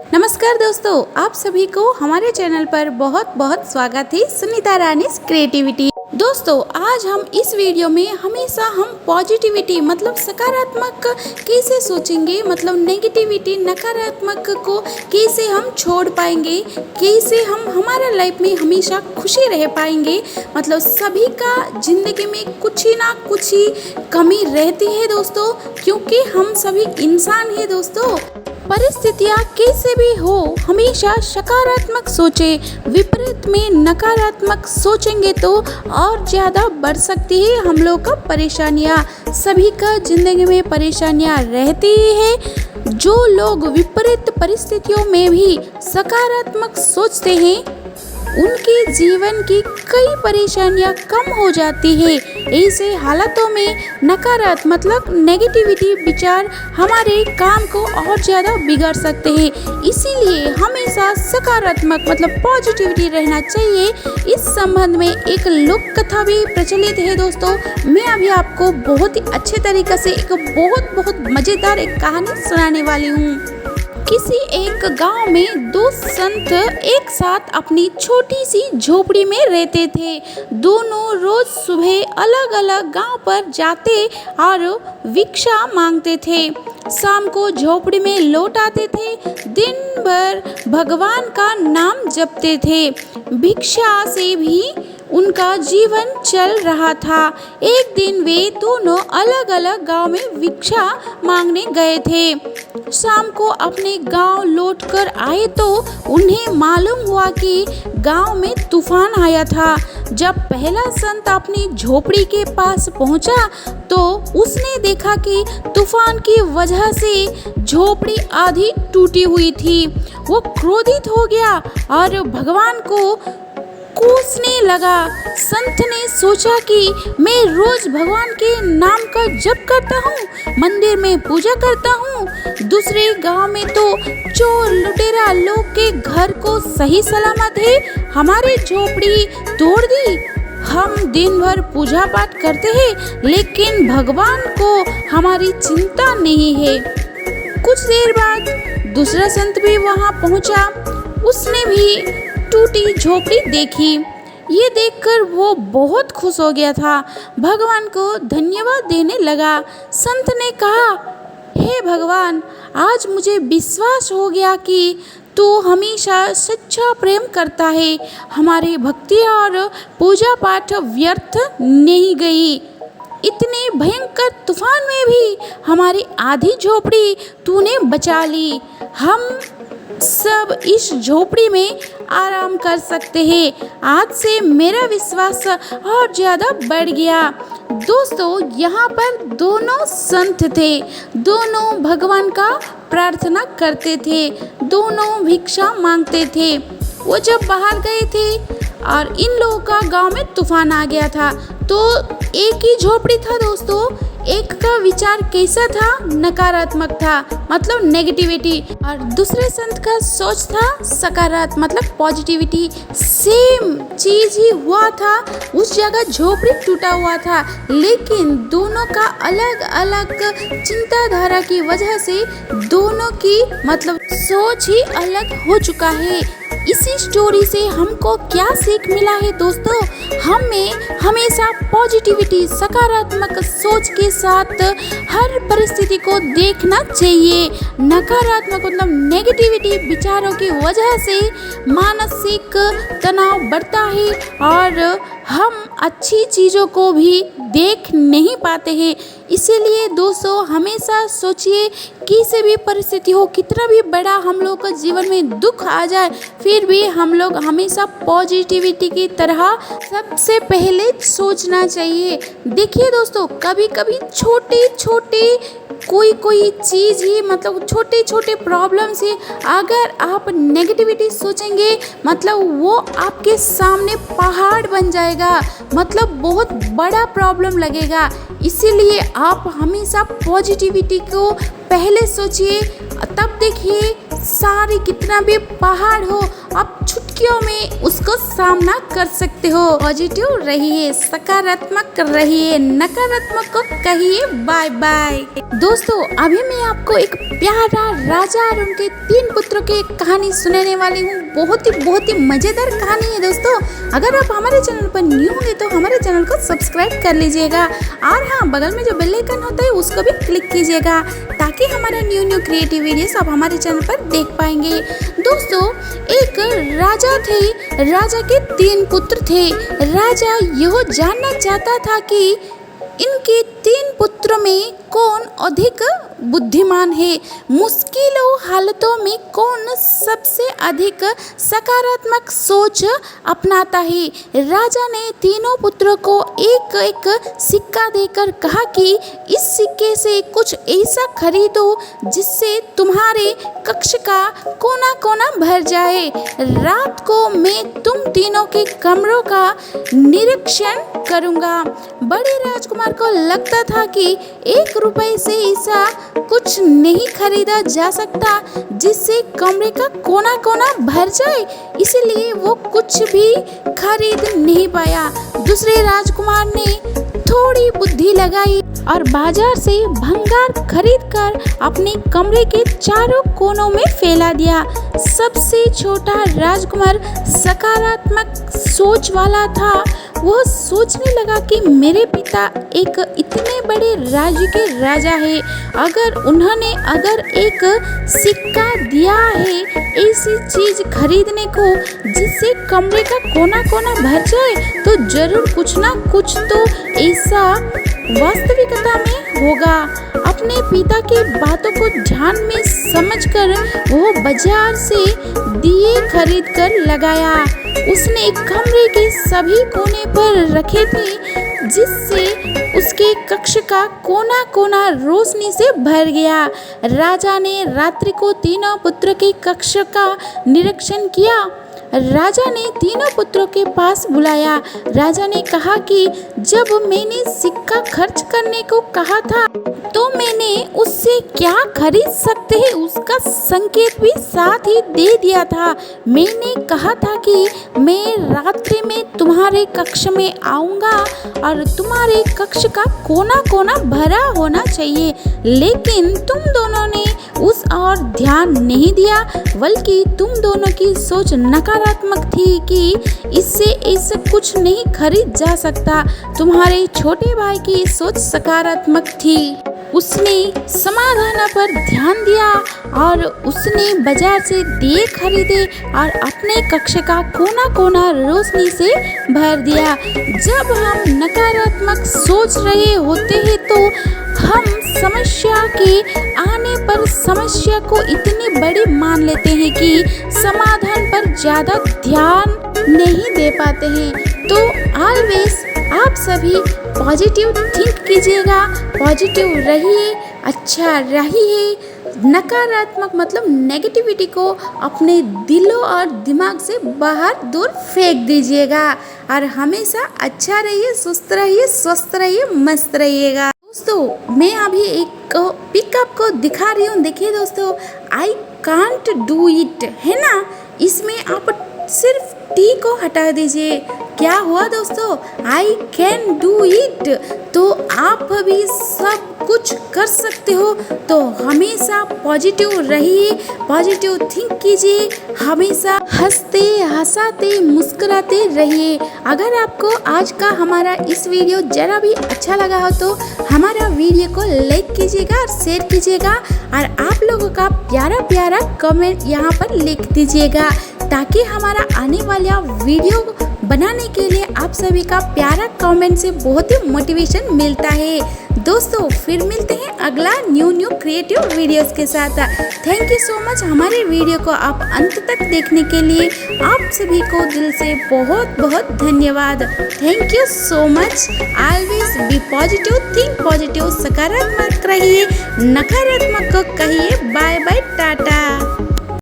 नमस्कार दोस्तों, आप सभी को हमारे चैनल पर बहुत बहुत स्वागत है। सुनीता रानीस क्रिएटिविटी। दोस्तों, आज हम इस वीडियो में हमेशा हम पॉजिटिविटी मतलब सकारात्मक कैसे सोचेंगे, मतलब नेगेटिविटी नकारात्मक को कैसे हम छोड़ पाएंगे, कैसे हम हमारा लाइफ में हमेशा खुशी रह पाएंगे। मतलब सभी का ज़िंदगी में कुछ ही ना कुछ ही कमी रहती है दोस्तों, क्योंकि हम सभी इंसान हैं दोस्तों। परिस्थितियाँ कैसे भी हो हमेशा सकारात्मक सोचे, विपरीत में नकारात्मक सोचेंगे तो और ज़्यादा बढ़ सकती है हम लोग का परेशानियाँ। सभी का ज़िंदगी में परेशानियाँ रहती ही है। जो लोग विपरीत परिस्थितियों में भी सकारात्मक सोचते हैं उनके जीवन की कई परेशानियां कम हो जाती है। ऐसे हालातों में नकारात्मक मतलब नेगेटिविटी विचार हमारे काम को और ज़्यादा बिगाड़ सकते हैं। इसीलिए हमेशा सकारात्मक मतलब पॉजिटिविटी रहना चाहिए। इस संबंध में एक लोक कथा भी प्रचलित है दोस्तों। मैं अभी आपको बहुत ही अच्छे तरीके से एक बहुत मज़ेदार एक कहानी सुनाने वाली हूँ। किसी एक गांव में दो संत एक साथ अपनी छोटी सी झोपड़ी में रहते थे। दोनों रोज सुबह अलग अलग गांव पर जाते और भिक्षा मांगते थे। शाम को झोपड़ी में लौट आते थे। दिन भर भगवान का नाम जपते थे। भिक्षा से भी उनका जीवन चल रहा था। एक दिन वे दोनों अलग अलग गांव में भिक्षा मांगने गए थे। शाम को अपने गांव लौटकर आए तो उन्हें मालूम हुआ कि गांव में तूफान आया था। जब पहला संत अपनी झोपड़ी के पास पहुंचा तो उसने देखा कि तूफान की वजह से झोपड़ी आधी टूटी हुई थी। वो क्रोधित हो गया और भगवान को कोसने लगा। संत ने सोचा कि मैं रोज भगवान के नाम का जप करता हूँ, मंदिर में पूजा करता हूँ, दूसरे गांव में तो चोर लुटेरा लोग के घर को सही सलामत है हमारी झोपड़ी तोड़ दी। हम दिन भर पूजा पाठ करते हैं लेकिन भगवान को हमारी चिंता नहीं है। कुछ देर बाद दूसरा संत भी वहां पहुंचा। उसने भी टूटी झोपड़ी देखी। ये देखकर वो बहुत खुश हो गया था। भगवान को धन्यवाद देने लगा। संत ने कहा, हे भगवान, आज मुझे विश्वास हो गया कि तू हमेशा सच्चा प्रेम करता है। हमारी भक्ति और पूजा पाठ व्यर्थ नहीं गई। इतने भयंकर तूफान में भी हमारी आधी झोपड़ी तूने बचा ली। हम सब इस झोपड़ी में आराम कर सकते हैं। आज से मेरा विश्वास और ज़्यादा बढ़ गया। दोस्तों, यहाँ पर दोनों संत थे। दोनों भगवान का प्रार्थना करते थे। दोनों भिक्षा मांगते थे। वो जब बाहर गए थे और इन लोगों का गांव में तूफान आ गया था तो एक ही झोपड़ी था दोस्तों। एक का विचार कैसा था? नकारात्मक था, मतलब नेगेटिविटी, और दूसरे संत का सोच था सकारात्मक मतलब पॉजिटिविटी। सेम चीज ही हुआ था। उस जगह झोपड़ी टूटा हुआ था लेकिन दोनों का अलग अलग चिंताधारा की वजह से दोनों की मतलब सोच ही अलग हो चुका है। इसी स्टोरी से हमको क्या सीख मिला है दोस्तों? हमें हमेशा पॉजिटिविटी सकारात्मक सोच के साथ हर परिस्थिति को देखना चाहिए। नकारात्मक मतलब नेगेटिविटी विचारों की वजह से मानसिक तनाव बढ़ता है और हम अच्छी चीज़ों को भी देख नहीं पाते हैं। इसीलिए दोस्तों, हमेशा सोचिए किसी भी परिस्थिति हो, कितना भी बड़ा हम लोग का जीवन में दुख आ जाए, फिर भी हम लोग हमेशा पॉजिटिविटी की तरह सबसे पहले सोचना चाहिए। देखिए दोस्तों, कभी कभी छोटे छोटे कोई चीज़ ही मतलब छोटे छोटे प्रॉब्लम से अगर आप नेगेटिविटी सोचेंगे मतलब वो आपके सामने पहाड़ बन जाएगा, मतलब बहुत बड़ा प्रॉब्लम लगेगा। इसीलिए आप हमेशा पॉजिटिविटी को पहले सोचिए, तब देखिए सारे कितना भी पहाड़ हो आप चुटकी परिस्थितियों में उसको सामना कर सकते हो। पॉजिटिव रहिए, सकारात्मक रहिए, नकारात्मक को कहिए बाय बाय। दोस्तों अभी मैं आपको एक प्यारा राजा और उनके 3 पुत्रों की कहानी सुनाने वाली हूँ। बहुत ही मजेदार कहानी है दोस्तों। अगर आप हमारे चैनल पर न्यू होंगे तो हमारे चैनल को सब्सक्राइब कर लीजिएगा और हाँ, बगल में जो बेल आइकन होता है उसको भी क्लिक कीजिएगा ताकि हमारा न्यू क्रिएटिव वीडियोस आप हमारे चैनल पर देख पाएंगे। दोस्तों एक राजा थे, राजा के 3 पुत्र थे। राजा यह जानना चाहता था कि इनके 3 पुत्रों में कौन अधिक बुद्धिमान है, मुश्किलों हालतों में कौन सबसे अधिक सकारात्मक सोच अपनाता है। राजा ने तीनों पुत्रों को एक एक सिक्का देकर कहा कि इस सिक्के से कुछ ऐसा खरीदो जिससे तुम्हारे कक्ष का कोना कोना भर जाए। रात को मैं तुम तीनों के कमरों का निरीक्षण करूंगा। बड़े राजकुमार को लगता था कि 1 रुपए से ऐसा कुछ नहीं खरीदा जा सकता जिससे कमरे का कोना कोना भर जाए, इसलिए वो कुछ भी खरीद नहीं पाया। दूसरे राजकुमार ने थोड़ी बुद्धि लगाई और बाजार से भंगार खरीदकर अपने कमरे के चारों कोनों में फैला दिया। सबसे छोटा राजकुमार सकारात्मक सोच वाला था। वह सोचने लगा कि मेरे पिता एक इतने बड़े राज्य के राजा है, अगर एक सिक्का दिया है ऐसी चीज खरीदने को जिससे कमरे का कोना कोना भर जाए तो जरूर कुछ ना कुछ तो ऐसा वास्तविकता में होगा। अपने पिता के बातों को ध्यान में समझकर वो बाजार से दिए खरीद कर लगाया। उसने कमरे के सभी कोने पर रखे थे जिससे उसके कक्ष का कोना कोना रोशनी से भर गया। राजा ने रात्रि को तीनों पुत्र के कक्ष का निरीक्षण किया। राजा ने तीनों पुत्रों के पास बुलाया। राजा ने कहा कि जब मैंने सिक्का खर्च करने को कहा था तो मैंने उससे क्या खरीद सकते हैं उसका संकेत भी साथ ही दे दिया था। मैंने कहा था कि मैं रात्रि में तुम्हारे कक्ष में आऊंगा और तुम्हारे कक्ष का कोना कोना भरा होना चाहिए, लेकिन तुम दोनों ने उस और ध्यान नहीं दिया, बल्कि तुम दोनों की सोच नकारात्मक थी कि इससे ऐसा कुछ नहीं खरीद जा सकता। तुम्हारे छोटे भाई की सोच सकारात्मक थी। उसने समाधान पर ध्यान दिया और उसने बाजार से दिए खरीदे और अपने कक्ष का कोना कोना रोशनी से भर दिया। जब हम नकारात्मक सोच रहे होते हैं तो हम समस्या के आने पर समस्या को इतनी बड़ी मान लेते हैं कि समाधान पर ज़्यादा ध्यान नहीं दे पाते हैं। तो ऑलवेज आप सभी पॉजिटिव थिंक कीजिएगा, पॉजिटिव रहिए, अच्छा रहिए। नकारात्मक मतलब नेगेटिविटी को अपने दिलों और दिमाग से बाहर दूर फेंक दीजिएगा और हमेशा अच्छा रहिए, सुस्त रहिए, स्वस्थ रहिए, मस्त रहिएगा। दोस्तों मैं अभी एक पिक आपको दिखा रही हूँ। देखिए दोस्तों, आई कांट डू इट है ना, इसमें आप सिर्फ टी को हटा दीजिए। क्या हुआ दोस्तों, आई कैन डू इट। तो आप भी सब कुछ कर सकते हो। तो हमेशा पॉजिटिव रहिए, पॉजिटिव थिंक कीजिए, हमेशा हंसते हंसाते मुस्कुराते रहिए। अगर आपको आज का हमारा इस वीडियो जरा भी अच्छा लगा हो तो हमारा वीडियो को लाइक कीजिएगा और शेयर कीजिएगा और आप लोगों का प्यारा प्यारा कमेंट यहाँ पर लिख दीजिएगा ताकि हमारा आने वाला वीडियो बनाने के लिए आप सभी का प्यारा कमेंट से बहुत ही मोटिवेशन मिलता है। दोस्तों फिर मिलते हैं अगला न्यू क्रिएटिव वीडियोस के साथ। थैंक यू सो मच हमारे वीडियो को आप अंत तक देखने के लिए। आप सभी को दिल से बहुत बहुत धन्यवाद। Thank you so much. Always be positive, think positive, सकारात्मक रहिए, नकारात्मक को कहिए बाय बाय, टाटा।